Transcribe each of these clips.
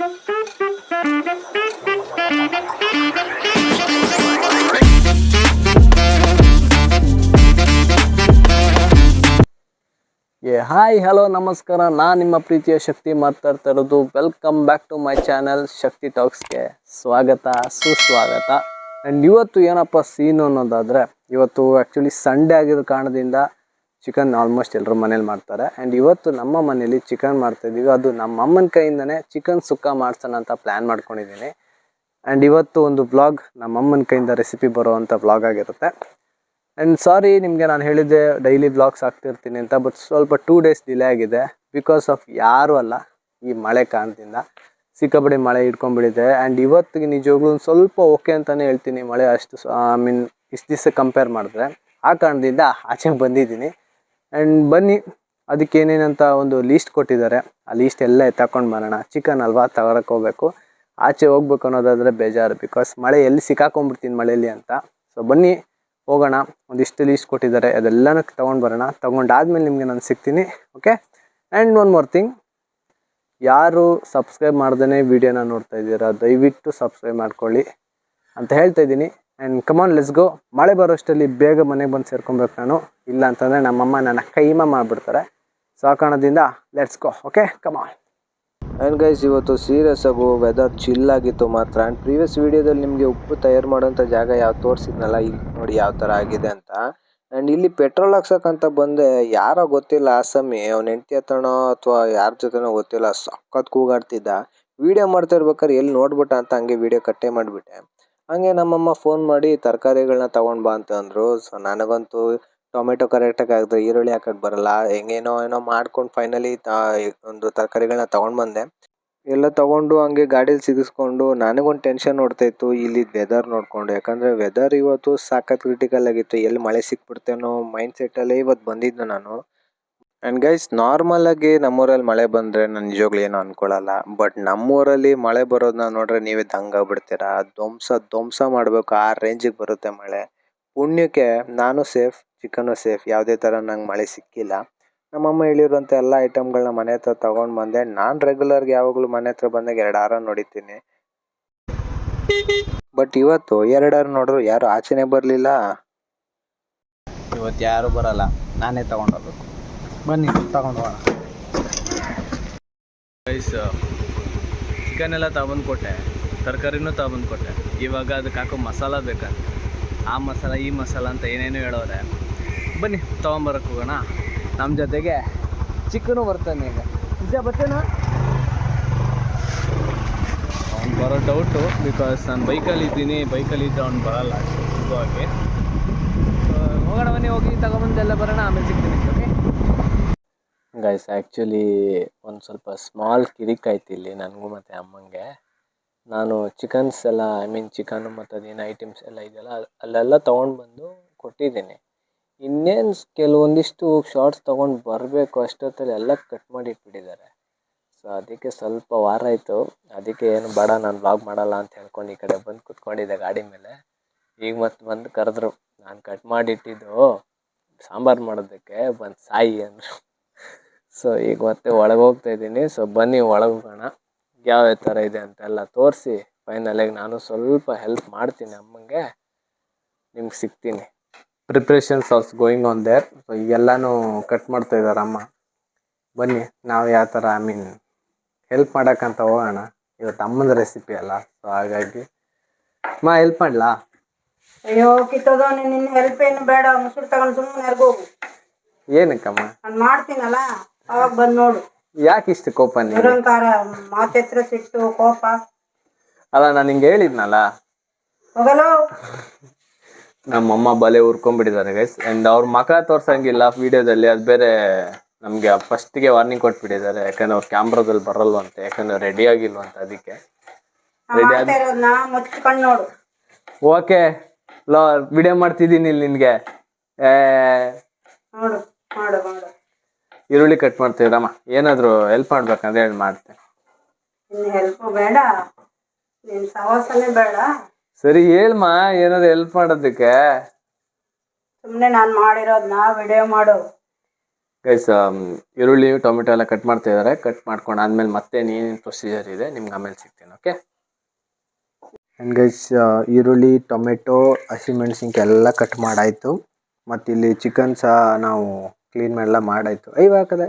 Hi hello ನಮಸ್ಕಾರ, ನಾನು ನಿಮ್ಮ ಪ್ರೀತಿಯ ಶಕ್ತಿ ಮಾತಾಡ್ತಾ ಇರೋದು. Welcome back to my channel Shakti ಟಾಕ್ಸ್ಗೆ ಸ್ವಾಗತ ಸುಸ್ವಾಗತ. ಆ್ಯಂಡ್ ಇವತ್ತು ಏನಪ್ಪ ಸೀನು ಅನ್ನೋದಾದರೆ, ಇವತ್ತು ಆ್ಯಕ್ಚುಲಿ ಸಂಡೇ ಆಗಿರೋ ಕಾರಣದಿಂದ ಚಿಕನ್ ಆಲ್ಮೋಸ್ಟ್ ಎಲ್ಲರೂ ಮನೇಲಿ ಮಾಡ್ತಾರೆ. ಆ್ಯಂಡ್ ಇವತ್ತು ನಮ್ಮ ಮನೇಲಿ ಚಿಕನ್ ಮಾಡ್ತಾಯಿದ್ದೀವಿ. ಅದು ನಮ್ಮ ಅಮ್ಮನ ಕೈಯಿಂದನೇ ಚಿಕನ್ ಸುಕ್ಕ ಮಾಡ್ಸೋಣ ಅಂತ ಪ್ಲ್ಯಾನ್ ಮಾಡ್ಕೊಂಡಿದ್ದೀನಿ. ಆ್ಯಂಡ್ ಇವತ್ತು ಒಂದು ವ್ಲಾಗ್ ನಮ್ಮ ಅಮ್ಮನ ಕೈಯಿಂದ ರೆಸಿಪಿ ಬರೋವಂಥ ವ್ಲಾಗ್ ಆಗಿರುತ್ತೆ. ಆ್ಯಂಡ್ ಸಾರಿ, ನಿಮಗೆ ನಾನು ಹೇಳಿದ್ದೆ ಡೈಲಿ ವ್ಲಾಗ್ಸ್ ಆಗ್ತಿರ್ತೀನಿ ಅಂತ, ಬಟ್ ಸ್ವಲ್ಪ 2 days ಡಿಲೇ ಆಗಿದೆ. ಬಿಕಾಸ್ ಆಫ್ ಯಾರೂ ಅಲ್ಲ, ಈ ಮಳೆ ಕಾರಣದಿಂದ ಸಿಕ್ಕಾಪಟ್ಟೆ ಮಳೆ ಹಿಡ್ಕೊಂಡ್ಬಿಟ್ಟಿದೆ. ಆ್ಯಂಡ್ ಇವತ್ತಿಗೆ ನಿಜವಾಗ್ಲೂ ಒಂದು ಸ್ವಲ್ಪ ಓಕೆ ಅಂತಲೇ ಹೇಳ್ತೀನಿ. ಮಳೆ ಅಷ್ಟು ಇಷ್ಟು ದಿವಸ ಕಂಪೇರ್ ಮಾಡಿದ್ರೆ ಆ ಕಾರಣದಿಂದ ಆಚೆಗೆ ಬಂದಿದ್ದೀನಿ. ಆ್ಯಂಡ್ ಬನ್ನಿ, ಅದಕ್ಕೆ ಏನೇನಂತ ಒಂದು ಲೀಸ್ಟ್ ಕೊಟ್ಟಿದ್ದಾರೆ. ಆ ಲೀಸ್ಟ್ ಎಲ್ಲ ತಗೊಂಡು ಬರೋಣ. ಚಿಕನ್ ಅಲ್ವಾ, ತಗೊಳಕ್ಕೆ ಹೋಗ್ಬೇಕು. ಆಚೆ ಹೋಗ್ಬೇಕು ಅನ್ನೋದಾದರೆ ಬೇಜಾರು, ಬಿಕಾಸ್ ಮಳೆ ಎಲ್ಲಿ ಸಿಕ್ಕಾಕೊಂಡ್ಬಿಡ್ತೀನಿ ಮಳೆಯಲ್ಲಿ ಅಂತ. ಸೊ ಬನ್ನಿ ಹೋಗೋಣ. ಒಂದಿಷ್ಟು ಲೀಸ್ಟ್ ಕೊಟ್ಟಿದ್ದಾರೆ, ಅದೆಲ್ಲನೂ ತೊಗೊಂಡು ಬರೋಣ. ತೊಗೊಂಡಾದ್ಮೇಲೆ ನಿಮಗೆ ನಾನು ಸಿಗ್ತೀನಿ, okay. And one more thing, ಯಾರು ಸಬ್ಸ್ಕ್ರೈಬ್ ಮಾಡ್ದೇ ವೀಡಿಯೋನ ನೋಡ್ತಾ ಇದ್ದೀರಾ, ದಯವಿಟ್ಟು ಸಬ್ಸ್ಕ್ರೈಬ್ ಮಾಡ್ಕೊಳ್ಳಿ ಅಂತ ಹೇಳ್ತಾ ಇದ್ದೀನಿ. And come on, let's go. ಮಳೆ ಬರೋಷ್ಟರಲ್ಲಿ ಬೇಗ ಮನೆಗೆ ಬಂದು ಸೇರ್ಕೊಬೇಕು ನಾನು, ಇಲ್ಲ ಅಂತಂದರೆ ನಮ್ಮಮ್ಮ ನನ್ನ ಕೈಮ ಮಾಡಿಬಿಡ್ತಾರೆ. ಸೊ ಆ ಕಾರಣದಿಂದ let's go, okay, come on. And guys, ಇವತ್ತು ಸೀರಿಯಸ್ ಆಗು ವೆದರ್ ಚಿಲ್ ಆಗಿತ್ತು ಮಾತ್ರ. ಆ್ಯಂಡ್ ಪ್ರೀವಿಯಸ್ ವೀಡಿಯೋದಲ್ಲಿ ನಿಮಗೆ ಉಪ್ಪು ತಯಾರು ಮಾಡೋಂಥ ಜಾಗ ಯಾವ ತೋರಿಸಿದ್ನಲ್ಲ, ಈಗ ನೋಡಿ ಯಾವ ಥರ ಆಗಿದೆ ಅಂತ. ಆ್ಯಂಡ್ ಇಲ್ಲಿ ಪೆಟ್ರೋಲ್ ಹಾಕ್ಸೋಕ್ಕಂತ ಬಂದೆ, ಯಾರೋ ಗೊತ್ತಿಲ್ಲ ಆಸಾಮಿ, ಅವ್ನ ಹೆಂಡತಿ ಹತ್ರನೋ ಅಥವಾ ಯಾರ ಜೊತೆನೋ ಗೊತ್ತಿಲ್ಲ, ಸಖತ್ ಕೂಗಾಡ್ತಿದ್ದ. ವೀಡಿಯೋ ಮಾಡ್ತಾ ಇರ್ಬೇಕಾದ್ರೆ ಎಲ್ಲಿ ನೋಡ್ಬಿಟ್ಟ ಅಂತ ಹಂಗೆ ವೀಡಿಯೋ ಕಟ್ಟೆ ಮಾಡಿಬಿಟ್ಟೆ. ಹಂಗೆ ನಮ್ಮಮ್ಮ ಫೋನ್ ಮಾಡಿ ತರಕಾರಿಗಳನ್ನ ತೊಗೊಂಡು ಬಾ ಅಂತಂದರು. ಸೊ ನನಗಂತೂ ಟೊಮೆಟೊ ಕರೆಕ್ಟಾಗಿ ಹಾಕಿದ್ರೆ ಈರುಳ್ಳಿ ಹಾಕಕ್ಕೆ ಬರಲ್ಲ. ಹೆಂಗೇನೋ ಮಾಡ್ಕೊಂಡು ಫೈನಲಿ ಒಂದು ತರಕಾರಿಗಳನ್ನ ತೊಗೊಂಡು ಬಂದೆ. ಎಲ್ಲ ತೊಗೊಂಡು ಹಂಗೆ ಗಾಡೀಲಿ ಸಿಗಿಸ್ಕೊಂಡು ನನಗೊಂದು ಟೆನ್ಷನ್ ನೋಡ್ತಾಯಿತ್ತು ಇಲ್ಲಿ ವೆದರ್ ನೋಡಿಕೊಂಡು. ಯಾಕಂದರೆ ವೆದರ್ ಇವತ್ತು ಸಾಕತ್ತು ಕ್ರಿಟಿಕಲ್ ಆಗಿತ್ತು, ಎಲ್ಲಿ ಮಳೆ ಸಿಕ್ಬಿಡ್ತೇನೋ ಮೈಂಡ್ ಸೆಟ್ಟಲ್ಲೇ ಇವತ್ತು ಬಂದಿದ್ದೆ ನಾನು. ಆ್ಯಂಡ್ ಗೈಸ್, ನಾರ್ಮಲಾಗಿ ನಮ್ಮೂರಲ್ಲಿ ಮಳೆ ಬಂದರೆ ನಾನು ನಿಜವಾಗ್ಲೂ ಏನೂ ಅಂದ್ಕೊಳ್ಳಲ್ಲ. ಬಟ್ ನಮ್ಮೂರಲ್ಲಿ ಮಳೆ ಬರೋದನ್ನ ನೋಡ್ರೆ ನೀವೇ ದಂಗಾಗ್ಬಿಡ್ತೀರಾ. ಧ್ವಂಸ ಮಾಡಬೇಕು, ಆ ರೇಂಜಿಗೆ ಬರುತ್ತೆ ಮಳೆ. ಪುಣ್ಯಕ್ಕೆ ನಾನು ಸೇಫ್, ಚಿಕನ್ನು ಸೇಫ್, ಯಾವುದೇ ಥರ ನಂಗೆ ಮಳೆ ಸಿಕ್ಕಿಲ್ಲ. ನಮ್ಮಮ್ಮ ಹೇಳಿರುವಂಥ ಎಲ್ಲ ಐಟಮ್ಗಳನ್ನ ಮನೆ ಹತ್ರ ತೊಗೊಂಡು ಬಂದೆ. ನಾನು ರೆಗ್ಯುಲರ್ಗೆ ಯಾವಾಗಲೂ ಮನೆ ಹತ್ರ ಬಂದಾಗ 2 ಹಾರ ನೋಡಿದ್ದೀನಿ. ಬಟ್ ಇವತ್ತು 2 ಹಾರ ನೋಡಿದ್ರು ಯಾರು ಆಚೆನೇ ಬರಲಿಲ್ಲ. ಇವತ್ತು ಯಾರು ಬರಲ್ಲ, ನಾನೇ ತೊಗೊಂಡೋಗ್ಬೇಕು. ಬನ್ನಿ ತಗೊಂಡು ಹೋಗೋಣ. ಗೈಸ್, ಚಿಕನ್ ಎಲ್ಲ ತಗೊಂಡು ಕೊಟ್ಟೆ, ತರಕಾರಿನೂ ತಗೊಂಡು ಕೊಟ್ಟೆ. ಇವಾಗ ಅದಕ್ಕೆ ಹಾಕೋ ಮಸಾಲ ಬೇಕಂತ, ಆ ಮಸಾಲ ಈ ಮಸಾಲ ಅಂತ ಏನೇನು ಹೇಳೋರೆ. ಬನ್ನಿ ತೊಗೊಂಬರಕ್ಕೆ ಹೋಗೋಣ. ನಮ್ಮ ಜೊತೆಗೆ ಚಿಕನು ಬರ್ತಾನೆ. ಈಗ ನಿಜ ಬರ್ತೇನಾ? ಅವ್ನು ಬರೋ ಡೌಟು, ಬಿಕಾಸ್ ನಾನು ಬೈಕಲ್ಲಿ ಇದ್ದೀನಿ. ಬೈಕಲ್ಲಿ ಇದ್ದರೆ ಅವ್ನು ಬರೋಲ್ಲ ಅಷ್ಟು ಸುಲಭವಾಗಿ. ಹೋಗೋಣ, ಬನ್ನಿ, ಹೋಗಿ ತಗೊಂಬಂದೆಲ್ಲ ಬರೋಣ, ಆಮೇಲೆ ಸಿಗ್ತೀನಿ, ಓಕೆ. ಗೈಸ್, ಆ್ಯಕ್ಚುಲಿ ಒಂದು ಸ್ವಲ್ಪ ಸ್ಮಾಲ್ ಕಿರಿಕಾಯ್ತು ಇಲ್ಲಿ ನನಗೂ ಮತ್ತು ಅಮ್ಮಂಗೆ. ನಾನು ಚಿಕನ್ಸ್ ಎಲ್ಲ ಚಿಕನ್ನು ಮತ್ತು ಅದೇನು ಐಟಮ್ಸ್ ಎಲ್ಲ ಇದೆಯಲ್ಲ ಅಲ್ಲೆಲ್ಲ ತೊಗೊಂಡು ಬಂದು ಕೊಟ್ಟಿದ್ದೀನಿ. ಇನ್ನೇನು ಕೆಲವೊಂದಿಷ್ಟು ಶಾರ್ಟ್ಸ್ ತೊಗೊಂಡು ಬರಬೇಕು, ಅಷ್ಟೊತ್ತಲ್ಲಿ ಎಲ್ಲ ಕಟ್ ಮಾಡಿ ಇಟ್ಬಿಟ್ಟಿದ್ದಾರೆ. ಸೊ ಅದಕ್ಕೆ ಸ್ವಲ್ಪ ವಾರ ಆಯಿತು. ಅದಕ್ಕೆ ಏನು ಬೇಡ, ನಾನು ವ್ಲಾಗ್ ಮಾಡಲ್ಲ ಅಂತ ಹೇಳ್ಕೊಂಡು ಈ ಕಡೆ ಬಂದು ಕುತ್ಕೊಂಡಿದ್ದೆ ಗಾಡಿ ಮೇಲೆ. ಈಗ ಮತ್ತೆ ಬಂದು ಕರೆದ್ರು. ನಾನು ಕಟ್ ಮಾಡಿಟ್ಟಿದ್ದು ಸಾಂಬಾರು ಮಾಡೋದಕ್ಕೆ, ಬಂದು ಸಾಯಿ ಅಂದರು. ಸೊ ಈಗ ಮತ್ತೆ ಒಳಗೆ ಹೋಗ್ತಾಯಿದ್ದೀನಿ. ಸೊ ಬನ್ನಿ ಒಳಗೆ ಹೋಗೋಣ. ಯಾವ್ಯಾವ ಥರ ಇದೆ ಅಂತೆಲ್ಲ ತೋರಿಸಿ ಫೈನಲಾಗಿ ನಾನು ಸ್ವಲ್ಪ ಹೆಲ್ಪ್ ಮಾಡ್ತೀನಿ ಅಮ್ಮಂಗೆ, ನಿಮ್ಗೆ ಸಿಗ್ತೀನಿ. Preparations also going on there. So ಈಗೆಲ್ಲನೂ ಕಟ್ ಮಾಡ್ತಾ ಇದ್ದಾರೆ ಅಮ್ಮ. ಬನ್ನಿ, ನಾವು ಯಾವ ಥರ ಹೆಲ್ಪ್ ಮಾಡೋಕ್ಕಂತ ಹೋಗೋಣ. ಇವತ್ತು ಅಮ್ಮನ ರೆಸಿಪಿ ಅಲ್ಲ, ಸೊ ಹಾಗಾಗಿ ಹೆಲ್ಪ್ ಮಾಡಲಾ? ಅಯ್ಯೋ ಕಿತ್ತೋದು, ನಿನ್ನ ಹೆಲ್ಪ್ ಏನು ಬೇಡ. ಮುಸುರು ತಗೊಂಡು ಸುಮ್ಮನೆ ಹೋಗು. ಏನಕ್ಕಮ್ಮ? ನಾನು ಮಾಡ್ತೀನಲ್ಲ, ಅವಾಗ ಬಂದು ನೋಡು. ಯಾಕೆ ಇಷ್ಟು ಕೋಪ? ನಿರಂಕಾರ ಮಾತೆತ್ರ ಸಿಟ್ಟು ಕೋಪ ಅಲ್ಲ, ನಾನು ಹಿಂಗೆ ಹೇಳಿದ್ನಲ್ಲ. ಹೋಗಲು ನಮ್ಮಮ್ಮ ಬಲೆ ಉರ್ಕೊಂಡ್ಬಿಟ್ಟಿದ್ದಾರೆ ಗೈಸ್. ಆ್ಯಂಡ್ ಅವ್ರ ಮಖ ತೋರ್ಸಂಗಿಲ್ಲ ವೀಡಿಯೋದಲ್ಲಿ, ಅದು ಬೇರೆ ನಮಗೆ ಫಸ್ಟಿಗೆ ವಾರ್ನಿಂಗ್ ಕೊಟ್ಬಿಟ್ಟಿದ್ದಾರೆ. ಯಾಕಂದ್ರೆ ಅವ್ರು ಕ್ಯಾಮ್ರಾದಲ್ಲಿ ಬರಲ್ವಂತೆ, ಯಾಕಂದ್ರೆ ರೆಡಿ ಆಗಿಲ್ವಂತ. ಅದಕ್ಕೆ ರೆಡಿ ಆಗಿ ಮುಚ್ಕೊಂಡು ನೋಡು. ಓಕೆ, ವಿಡಿಯೋ ಮಾಡ್ತಿದ್ದೀನಿ ಇಲ್ಲಿ ನಿನಗೆ. ನೋಡು ಮಾಡು ಮಾಡು. ಈರುಳ್ಳಿ ಕಟ್ ಮಾಡ್ತಿದ್ರಮ್ಮ, ಏನಾದರೂ ಹೆಲ್ಪ್ ಮಾಡ್ಬೇಕಂದ್ರೆ ಹೇಳಿ ಮಾಡ್ತೇನೆ. ನಿನ್ನ ಹೆಲ್ಪ್ ಬೇಡ, ನಿನ್ನ ಸವಾಸನೆ ಬೇಡ. ಸರಿ ಹೇಳ್ಮ, ಏನಾದ್ರು ಹೆಲ್ಪ್ ಮಾಡೋದಕ್ಕೆ. ಸುಮ್ಮನೆ ನಾನು ಮಾಡಿರೋದನ್ನ ವಿಡಿಯೋ ಮಾಡು. ಗೈಸ್ ಈರುಳ್ಳಿ ಟೊಮೆಟೊ ಎಲ್ಲ ಕಟ್ ಮಾಡ್ತಾ ಇದ್ದಾರೆ. ಕಟ್ ಮಾಡ್ಕೊಂಡು ಆದ್ಮೇಲೆ ಮತ್ತೆ ಏನೇನು ಪ್ರೊಸೀಜರ್ ಇದೆ ನಿಮ್ಗೆ ಆಮೇಲೆ ಸಿಗ್ತೀನಿ. ಓಕೆ. ಆ್ಯಂಡ್ ಗೈಸ್ ಈರುಳ್ಳಿ ಟೊಮೆಟೊ ಹಸಿಮೆಣ್ಸಿನ್ಕಾಯಿ ಎಲ್ಲ ಕಟ್ ಮಾಡಾಯಿತು. ಮತ್ತು ಇಲ್ಲಿ ಚಿಕನ್ ಸಹ ನಾವು ಕ್ಲೀನ್ ಎಲ್ಲ ಮಾಡಾಯಿತು. ಹಾಕದೆ.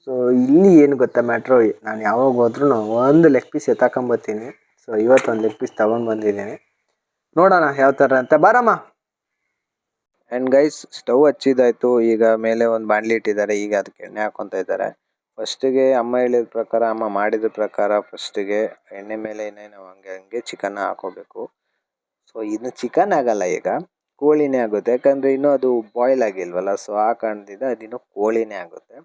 ಸೊ ಇಲ್ಲಿ ಏನು ಗೊತ್ತಾ ಮ್ಯಾಟ್ರು, ನಾನು ಯಾವಾಗ ಹೋದ್ರೂ ಒಂದು ಲೆಗ್ ಪೀಸ್ ಎತ್ತಾಕೊಂಬತ್ತೀನಿ. ಸೊ ಇವತ್ತು ಒಂದು ಲೆಗ್ ಪೀಸ್ ತೊಗೊಂಡು ಬಂದಿದ್ದೀನಿ. ನೋಡೋಣ ಯಾವ ಥರ ಅಂತ. ಬಾರಮ್ಮ. ಆ್ಯಂಡ್ ಗೈಸ್ ಸ್ಟವ್ ಹಚ್ಚಿದಾಯ್ತು. ಈಗ ಮೇಲೆ ಒಂದು ಬಾಣಲಿ ಇಟ್ಟಿದ್ದಾರೆ. ಈಗ ಅದಕ್ಕೆ ಎಣ್ಣೆ ಹಾಕ್ಕೊತಾ ಇದ್ದಾರೆ. ಫಸ್ಟಿಗೆ ಅಮ್ಮ ಹೇಳಿದ ಪ್ರಕಾರ, ಅಮ್ಮ ಮಾಡಿದ ಪ್ರಕಾರ ಫಸ್ಟಿಗೆ ಎಣ್ಣೆ ಮೇಲೆ ನಾವು ಹಂಗೆ ಚಿಕನ್ನ ಹಾಕೋಬೇಕು. ಸೊ ಇದು ಚಿಕನ್ ಆಗಲ್ಲ, ಈಗ ಕೋಳಿನೇ ಆಗುತ್ತೆ. ಯಾಕಂದರೆ ಇನ್ನೂ ಅದು ಬಾಯ್ಲ್ ಆಗಿಲ್ವಲ್ಲ. ಸೊ ಆ ಕಾರಣದಿಂದ ಅದಿನ್ನೂ ಕೋಳಿನೇ ಆಗುತ್ತೆ.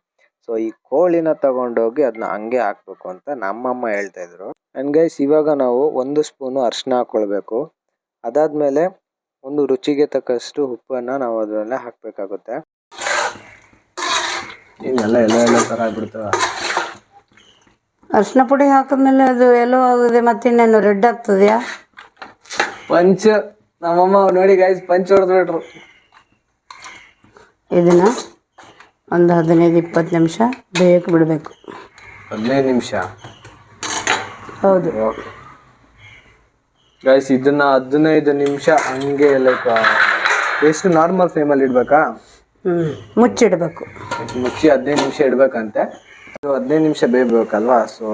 ಸೊ ಈ ಕೋಳಿನ ತಗೊಂಡೋಗಿ ಅದನ್ನ ಹಂಗೆ ಹಾಕಬೇಕು ಅಂತ ನಮ್ಮಮ್ಮ ಹೇಳ್ತಾಯಿದ್ರು. ಆ್ಯಂಡ್ ಗೈಸ್ ಇವಾಗ ನಾವು 1 ಸ್ಪೂನು ಅರಿಶಿನ ಹಾಕ್ಕೊಳ್ಬೇಕು. ಅದಾದಮೇಲೆ ಒಂದು ರುಚಿಗೆ ತಕ್ಕಷ್ಟು ಉಪ್ಪನ್ನು ನಾವು ಅದರಲ್ಲೇ ಹಾಕಬೇಕಾಗುತ್ತೆ. ಇದೆಲ್ಲ ಎಲ್ಲ ಥರ ಆಗ್ಬಿಡ್ತವೆ. ಅರಿಶಿನ ಪುಡಿ ಹಾಕಿದ್ಮೇಲೆ ಅದು ಎಲ್ಲೋ ಆಗಿದೆ, ಮತ್ತೆ ಇನ್ನೇನು ರೆಡ್ ಆಗ್ತದೆಯಾ? ಪಂಚ್ ನಮ್ಮಮ್ಮ ನೋಡಿ ಗೈಸ್ ಪಂಚ್ ಹೊಡೆದ್ಬಿಟ್ರು. ಇದನ್ನು ಒಂದು 15-20 ನಿಮಿಷ ಬೇಯಕ್ಕೆ ಬಿಡಬೇಕು. 15 ನಿಮಿಷ? ಹೌದು. ಓಕೆ ಗೈಸ್, ಇದನ್ನ 15 ನಿಮಿಷ ಹಂಗೆ ಲೈಕ್ ಎಷ್ಟು ನಾರ್ಮಲ್ ಫ್ಲೇಮಲ್ಲಿ ಇಡಬೇಕಾ? ಮುಚ್ಚಿಡಬೇಕು. ಮುಚ್ಚಿ 15 ನಿಮಿಷ ಇಡಬೇಕಂತೆ. 15 ನಿಮಿಷ ಬೇಯಬೇಕಲ್ವಾ? ಸೊ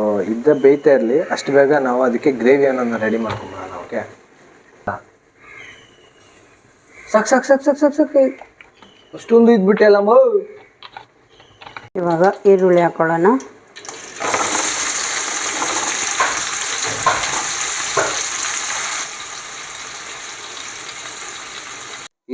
ಬೇಯ್ತಾ ಇರಲಿ. ಅಷ್ಟು ಬೇಗ ನಾವು ಅದಕ್ಕೆ ಗ್ರೇವಿ ಅನ್ನೋದನ್ನ ರೆಡಿ ಮಾಡ್ಕೊಂಬೋಣ. ಓಕೆ. ಸಾಕು ಅಷ್ಟೊಂದು ಇದ್ಬಿಟ್ಟೆ ಅಲ್ಲಮ್ಮ. ಇವಾಗ ಈರುಳ್ಳಿ ಹಾಕೊಳ್ಳೋಣ.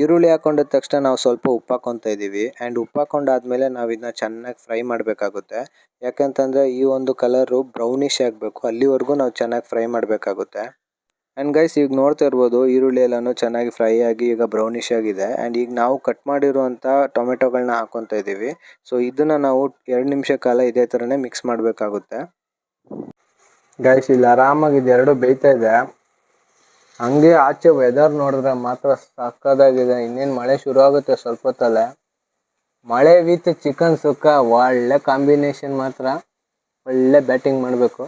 ಈರುಳ್ಳಿ ಹಾಕೊಂಡಿದ ತಕ್ಷಣ ನಾವು ಸ್ವಲ್ಪ ಉಪ್ಪು ಹಾಕ್ಕೊತಾ ಇದ್ದೀವಿ. ಆ್ಯಂಡ್ ಉಪ್ಪು ಹಾಕೊಂಡಾದ್ಮೇಲೆ ನಾವು ಇದನ್ನ ಚೆನ್ನಾಗಿ ಫ್ರೈ ಮಾಡಬೇಕಾಗುತ್ತೆ. ಯಾಕಂತಂದರೆ ಈ ಒಂದು ಕಲರು ಬ್ರೌನಿಷ್ ಆಗಬೇಕು, ಅಲ್ಲಿವರೆಗೂ ನಾವು ಚೆನ್ನಾಗಿ ಫ್ರೈ ಮಾಡಬೇಕಾಗುತ್ತೆ. ಆ್ಯಂಡ್ ಗೈಸ್ ಈಗ ನೋಡ್ತಾ ಇರ್ಬೋದು, ಈರುಳ್ಳಿ ಎಲ್ಲನೂ ಚೆನ್ನಾಗಿ ಫ್ರೈ ಆಗಿ ಈಗ ಬ್ರೌನಿಷ್ ಆಗಿದೆ. ಆ್ಯಂಡ್ ಈಗ ನಾವು ಕಟ್ ಮಾಡಿರುವಂಥ ಟೊಮೆಟೊಗಳನ್ನ ಹಾಕ್ಕೊತಾ ಇದ್ದೀವಿ. ಸೊ ಇದನ್ನು ನಾವು 2 ನಿಮಿಷ ಕಾಲ ಇದೇ ಥರನೇ ಮಿಕ್ಸ್ ಮಾಡಬೇಕಾಗುತ್ತೆ. ಗೈಸ್ ಇಲ್ಲಿ ಆರಾಮಾಗಿ ಇದೆರಡು ಬೇಯ್ತಾ ಇದೆ. ಹಂಗೆ ಆಚೆ ವೆದರ್ ನೋಡಿದ್ರೆ ಮಾತ್ರ ಸಕ್ಕದಾಗಿದೆ. ಇನ್ನೇನು ಮಳೆ ಶುರು ಆಗುತ್ತೆ ಸ್ವಲ್ಪ ಹೊತ್ತಲ್ಲೇ. ಮಳೆ ವಿತ್ ಚಿಕನ್ ಸುಕ್ಕ ಒಳ್ಳೆ ಕಾಂಬಿನೇಷನ್. ಮಾತ್ರ ಒಳ್ಳೆ ಬ್ಯಾಟಿಂಗ್ ಮಾಡಬೇಕು.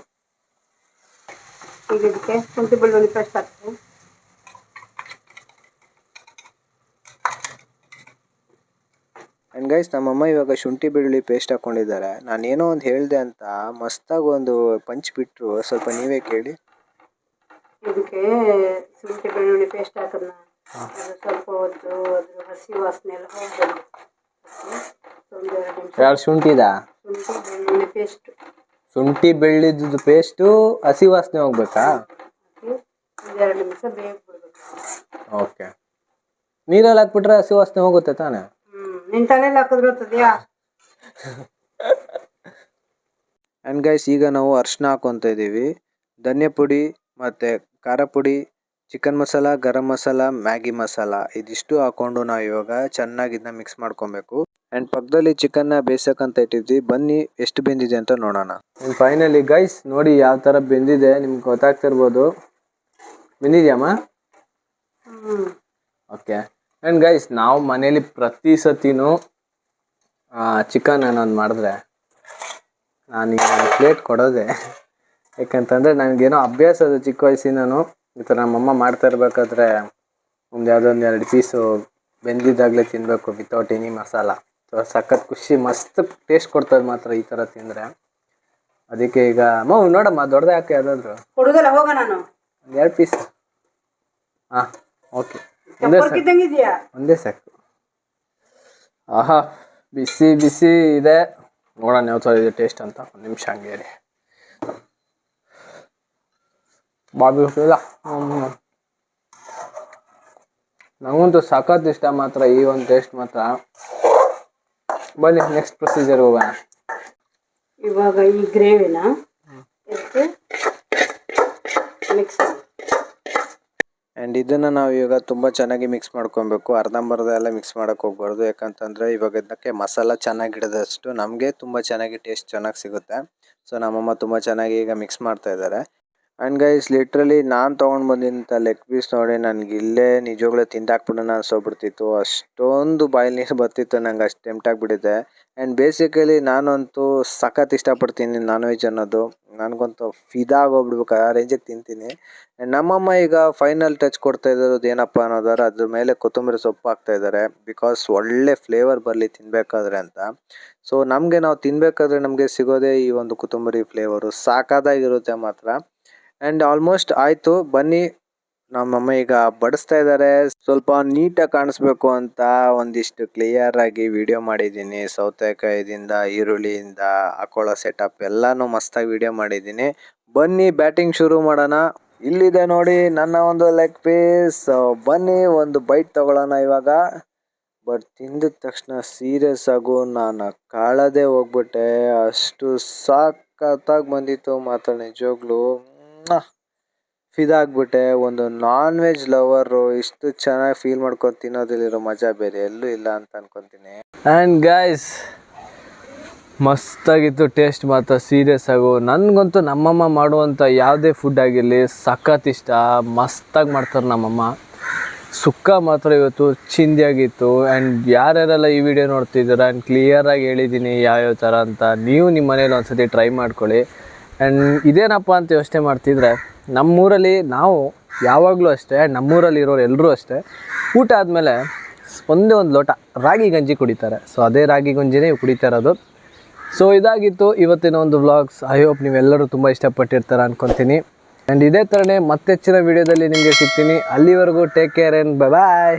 ಈಗ ಇದಕ್ಕೆ ಶುಂಠಿ ಬೆಳ್ಳುಳ್ಳಿ ಪೇಸ್ಟ್ ಹಾಕ್ತೀನಿ. ಆ್ಯಂಡ್ ಗೈಸ್ ನಮ್ಮಮ್ಮ ಇವಾಗ ಶುಂಠಿ ಬೆಳ್ಳುಳ್ಳಿ ಪೇಸ್ಟ್ ಹಾಕ್ಕೊಂಡಿದ್ದಾರೆ. ನಾನೇನೋ ಒಂದು ಹೇಳಿದೆ ಅಂತ ಮಸ್ತಾಗಿ ಒಂದು ಪಂಚ್ ಬಿಟ್ಟರು. ಸ್ವಲ್ಪ ನೀವೇ ಕೇಳಿ. ಇದಕ್ಕೆ ಶುಂಠಿ ಬೆಳ್ಳುಳ್ಳಿ ಪೇಸ್ಟ್ ಹಾಕೋಣ. ಅದು ಸ್ವಲ್ಪ ಹೊತ್ತು ಅದ್ರ ಹಸಿ ವಾಸನೆ ಎಲ್ಲ ಹೋಗ್ಬೇಕು. ಒಂದು 2 ನಿಮಿಷ. ಯಾರು ಶುಂಠಿದಾ? ಶುಂಠಿ ಬೆಳ್ಳುಳ್ಳಿ ಪೇಸ್ಟ್. ಶುಂಠಿ ಬೆಳ್ಳಿದ್ದು ಪೇಸ್ಟು ಹಸಿ ವಾಸನೆ ಹೋಗ್ಬೇಕಾ? ಒಂದು 2 ನಿಮಿಷ ಬೇಯಕ್ಕೆ ಬಿಡ್ಬೇಕು. ಓಕೆ. ನೀರಲ್ಲಿ ಹಾಕ್ಬಿಟ್ರೆ ಹಸಿ ವಾಸನೆ ಹೋಗುತ್ತೆ ತಾನೇ? ನಿನ್ನ ತಲೆಯಲ್ಲಿ ಹಾಕಿದ್ರೆ ಹೋಗ್ತದೆಯಾ? ಆ್ಯಂಡ್ ಗೈಸ್ ಈಗ ನಾವು ಅರಿಶಿನ ಹಾಕ್ಕೊತಾ ಇದ್ದೀವಿ. ಧನಿಯಾ ಪುಡಿ ಮತ್ತು ಖಾರ ಪುಡಿ, ಚಿಕನ್ ಮಸಾಲ, ಗರಂ ಮಸಾಲ, ಮ್ಯಾಗಿ ಮಸಾಲ ಇದಿಷ್ಟು ಹಾಕ್ಕೊಂಡು ನಾವು ಇವಾಗ ಚೆನ್ನಾಗಿ ಇದನ್ನ ಮಿಕ್ಸ್ ಮಾಡ್ಕೊಬೇಕು. ಆ್ಯಂಡ್ ಪಕ್ಕದಲ್ಲಿ ಚಿಕನ್ನ ಬೇಯಿಸೋಕ್ಕಂತ ಇಟ್ಟಿದ್ವಿ. ಬನ್ನಿ ಎಷ್ಟು ಬೆಂದಿದೆ ಅಂತ ನೋಡೋಣ. ಫೈನಲಿ ಗೈಸ್ ನೋಡಿ ಯಾವ ಥರ ಬೆಂದಿದೆ. ನಿಮ್ಗೆ ಗೊತ್ತಾಗ್ತಿರ್ಬೋದು. ಬೆಂದಿದ್ಯಾಮ್ಮ? ಓಕೆ. ಆ್ಯಂಡ್ ಗೈಸ್ ನಾವು ಮನೇಲಿ ಪ್ರತಿ ಸತಿನೂ ಚಿಕನ್ ಅನ್ನೋದು ಮಾಡಿದ್ರೆ ನಾನೀಗ ಪ್ಲೇಟ್ ಕೊಡೋದೆ. ಯಾಕಂತಂದರೆ ನನಗೇನೋ ಅಭ್ಯಾಸ ಅದು ಚಿಕ್ಕ ವಯಸ್ಸಿನೂ. ಈ ಥರ ನಮ್ಮಮ್ಮ ಮಾಡ್ತಾ ಇರ್ಬೇಕಾದ್ರೆ ಯಾವುದೋ ಒಂದು 2 ಪೀಸು ಬೆಂದಿದ್ದಾಗಲೇ ತಿನ್ನಬೇಕು ವಿತೌಟ್ ಎನಿ ಮಸಾಲ. ಸೊ ಸಖತ್ ಖುಷಿ, ಮಸ್ತ್ ಟೇಸ್ಟ್ ಕೊಡ್ತದೆ ಮಾತ್ರ ಈ ಥರ ತಿಂದರೆ. ಅದಕ್ಕೆ ಈಗ ನೋಡಮ್ಮ ದೊಡ್ಡದೇ ಹಾಕಿ ಯಾವುದಾದ್ರು ಕೊಡುದಲ್ಲ, ಹೋಗ ನಾನು 2 ಪೀಸ್. ಹಾಂ ಓಕೆ, ಒಂದೇ ಸಾಕು. ಆಹಾ ಬಿಸಿ ಬಿಸಿ ಇದೆ. ನೋಡೋಣ ಯಾವ ಥರ ಇದೆ ಟೇಸ್ಟ್ ಅಂತ. 1 ನಿಮಿಷ ಹಂಗೆ ರೀ. ಇಲ್ಲ ನಂಗಂತೂ ಸಖತ್ ಇಷ್ಟ ಮಾತ್ರ ಈ ಒಂದು ಟೇಸ್ಟ್ ಮಾತ್ರ. ಬನ್ನಿ ನೆಕ್ಸ್ಟ್ ಪ್ರೊಸೀಜರ್ ಹೋಗೋಣ. ಇವಾಗ ಈ ಗ್ರೇವಿನ ಮಿಕ್ಸ್ ಮಾಡಿ. ಆ್ಯಂಡ್ ಇದನ್ನು ನಾವು ಇವಾಗ ತುಂಬ ಚೆನ್ನಾಗಿ ಮಿಕ್ಸ್ ಮಾಡ್ಕೊಬೇಕು. ಅರ್ಧಂಬರ್ಧ ಎಲ್ಲ ಮಿಕ್ಸ್ ಮಾಡೋಕ್ಕೆ ಹೋಗ್ಬಾರ್ದು. ಯಾಕಂತಂದರೆ ಇವಾಗ ಇದಕ್ಕೆ ಮಸಾಲ ಚೆನ್ನಾಗಿ ಹಿಡಿದಷ್ಟು ನಮಗೆ ತುಂಬ ಚೆನ್ನಾಗಿ ಟೇಸ್ಟ್ ಚೆನ್ನಾಗಿ ಸಿಗುತ್ತೆ. ಸೊ ನಮ್ಮಮ್ಮ ತುಂಬ ಚೆನ್ನಾಗಿ ಈಗ ಮಿಕ್ಸ್ ಮಾಡ್ತಾ ಇದ್ದಾರೆ. ಆ್ಯಂಡ್ ಗೈಸ್ ಲಿಟ್ರಲಿ ನಾನು ತೊಗೊಂಡು ಬಂದಿಂಥ ಲೆಗ್ ಪೀಸ್ ನೋಡಿ ನನಗೆ ಇಲ್ಲೇ ನಿಜವಾಗ್ಲೂ ತಿಂದಾಕ್ಬಿಡೋಣ ಅನ್ಸೋಗ್ಬಿಡ್ತಿತ್ತು. ಅಷ್ಟೊಂದು ಬಾಯಲ್ಲಿ ನೀರು ಬರ್ತಿತ್ತು, ನಂಗೆ ಅಷ್ಟು ಟೆಂಪ್ಟ್ ಆಗಿಬಿಟ್ಟಿದೆ. ಆ್ಯಂಡ್ ಬೇಸಿಕಲಿ ನಾನಂತೂ ಸಖತ್ ಇಷ್ಟಪಡ್ತೀನಿ ನಾನ್ ವೆಜ್ ಅನ್ನೋದು. ನನಗಂತೂ ಫಿದಾ ಆಗೋಗ್ಬಿಡ್ಬೇಕು, ಆ ರೇಂಜಿಗೆ ತಿಂತೀನಿ. ಆ್ಯಂಡ್ ನಮ್ಮಮ್ಮ ಈಗ ಫೈನಲ್ ಟಚ್ ಕೊಡ್ತಾ ಇರೋದು ಏನಪ್ಪ ಅನ್ನೋದಾದ್ರೆ ಅದ್ರ ಮೇಲೆ ಕೊತ್ತಂಬರಿ ಸೊಪ್ಪು ಹಾಕ್ತಾ ಇದ್ದಾರೆ, ಬಿಕಾಸ್ ಒಳ್ಳೆ ಫ್ಲೇವರ್ ಬರಲಿ ತಿನ್ನಬೇಕಾದ್ರೆ ಅಂತ. ಸೊ ನಾವು ತಿನ್ನಬೇಕಾದ್ರೆ ನಮಗೆ ಸಿಗೋದೇ ಈ ಒಂದು ಕೊತ್ತಂಬರಿ ಫ್ಲೇವರು, ಸಾಕಾದಾಗಿರುತ್ತೆ ಮಾತ್ರ. ಆ್ಯಂಡ್ ಆಲ್ಮೋಸ್ಟ್ ಆಯಿತು, ಬನ್ನಿ ನಮ್ಮಮ್ಮ ಈಗ ಬಡಿಸ್ತಾ ಇದ್ದಾರೆ. ಸ್ವಲ್ಪ ನೀಟಾಗಿ ಕಾಣಿಸ್ಬೇಕು ಅಂತ ಒಂದಿಷ್ಟು ಕ್ಲಿಯರ್ ಆಗಿ ವಿಡಿಯೋ ಮಾಡಿದ್ದೀನಿ. ಸೌತೆಕಾಯಿದಿಂದ ಈರುಳ್ಳಿಯಿಂದ ಹಾಕೊಳ್ಳೋ ಸೆಟಪ್ ಎಲ್ಲನೂ ಮಸ್ತಾಗಿ ವಿಡಿಯೋ ಮಾಡಿದ್ದೀನಿ. ಬನ್ನಿ ಬ್ಯಾಟಿಂಗ್ ಶುರು ಮಾಡೋಣ. ಇಲ್ಲಿದೆ ನೋಡಿ ನನ್ನ ಒಂದು ಲೆಗ್ ಪೀಸ್. ಬನ್ನಿ ಒಂದು ಬೈಟ್ ತಗೊಳ್ಳೋಣ ಇವಾಗ. ಬಟ್ ತಿಂದ ತಕ್ಷಣ ಸೀರಿಯಸ್ ಆಗು ನಾನು ಕಾಳದೇ ಹೋಗ್ಬಿಟ್ಟೆ, ಅಷ್ಟು ಸಖತ್ತಾಗಿ ಬಂದಿತ್ತು ಮಾತ್ರ. ನಿಜವಾಗ್ಲೂ ಫಿದಾಗ್ಬಿಟ್ಟೆ. ಒಂದು ನಾನ್ ವೆಜ್ ಲವರು ಇಷ್ಟು ಚೆನ್ನಾಗಿ ಫೀಲ್ ಮಾಡ್ಕೊಂಡು ತಿನ್ನೋದ್ರಲ್ಲಿರೋ ಮಜಾ ಬೇರೆ ಎಲ್ಲೂ ಇಲ್ಲ ಅಂತ ಅನ್ಕೊತೀನಿ. ಆ್ಯಂಡ್ ಗೈಸ್ ಮಸ್ತಾಗಿತ್ತು ಟೇಸ್ಟ್ ಮಾತ್ರ, ಸೀರಿಯಸ್ ಆಗು. ನನಗಂತೂ ನಮ್ಮಮ್ಮ ಮಾಡುವಂಥ ಯಾವುದೇ ಫುಡ್ ಆಗಿರಲಿ ಸಖತ್ ಇಷ್ಟ, ಮಸ್ತಾಗಿ ಮಾಡ್ತಾರೆ ನಮ್ಮಮ್ಮ. ಸುಕ್ಕ ಮಾತ್ರ ಇವತ್ತು ಚಿಂದಿಯಾಗಿತ್ತು. ಆ್ಯಂಡ್ ಯಾರ್ಯಾರೆಲ್ಲ ಈ ವಿಡಿಯೋ ನೋಡ್ತಿದ್ದೀರಾ ಆ್ಯಂಡ್ ಕ್ಲಿಯರಾಗಿ ಹೇಳಿದ್ದೀನಿ ಯಾವ್ಯಾವ ಥರ ಅಂತ, ನೀವು ನಿಮ್ಮ ಮನೇಲಿ ಒಂದ್ಸತಿ ಟ್ರೈ ಮಾಡ್ಕೊಳ್ಳಿ. ಆ್ಯಂಡ್ ಇದೇನಪ್ಪ ಅಂತ ಯೋಚನೆ ಮಾಡ್ತಿದ್ರೆ, ನಮ್ಮೂರಲ್ಲಿ ನಾವು ಯಾವಾಗಲೂ ಅಷ್ಟೇ, ನಮ್ಮೂರಲ್ಲಿ ಇರೋರು ಎಲ್ಲರೂ ಅಷ್ಟೇ, ಊಟ ಆದಮೇಲೆ ಒಂದೇ ಒಂದು ಲೋಟ ರಾಗಿ ಗಂಜಿ ಕುಡಿತಾರೆ. ಸೊ ಅದೇ ರಾಗಿ ಗಂಜಿನೇ ಕುಡಿತಾ ಇರೋದು. ಸೊ ಇದಾಗಿತ್ತು ಇವತ್ತಿನ ಒಂದು ವ್ಲಾಗ್ಸ್. ಐ ಹೋಪ್ ನೀವೆಲ್ಲರೂ ತುಂಬ ಇಷ್ಟಪಟ್ಟಿರ್ತಾರೆ ಅನ್ಕೊತೀನಿ. ಆ್ಯಂಡ್ ಇದೇ ಥರನೇ ಮತ್ತೆ ಹೆಚ್ಚಿನ ವೀಡಿಯೋದಲ್ಲಿ ನಿಮಗೆ ಸಿಗ್ತೀನಿ. ಅಲ್ಲಿವರೆಗೂ ಟೇಕ್ ಕೇರ್ ಆ್ಯಂಡ್ ಬಾಯ್.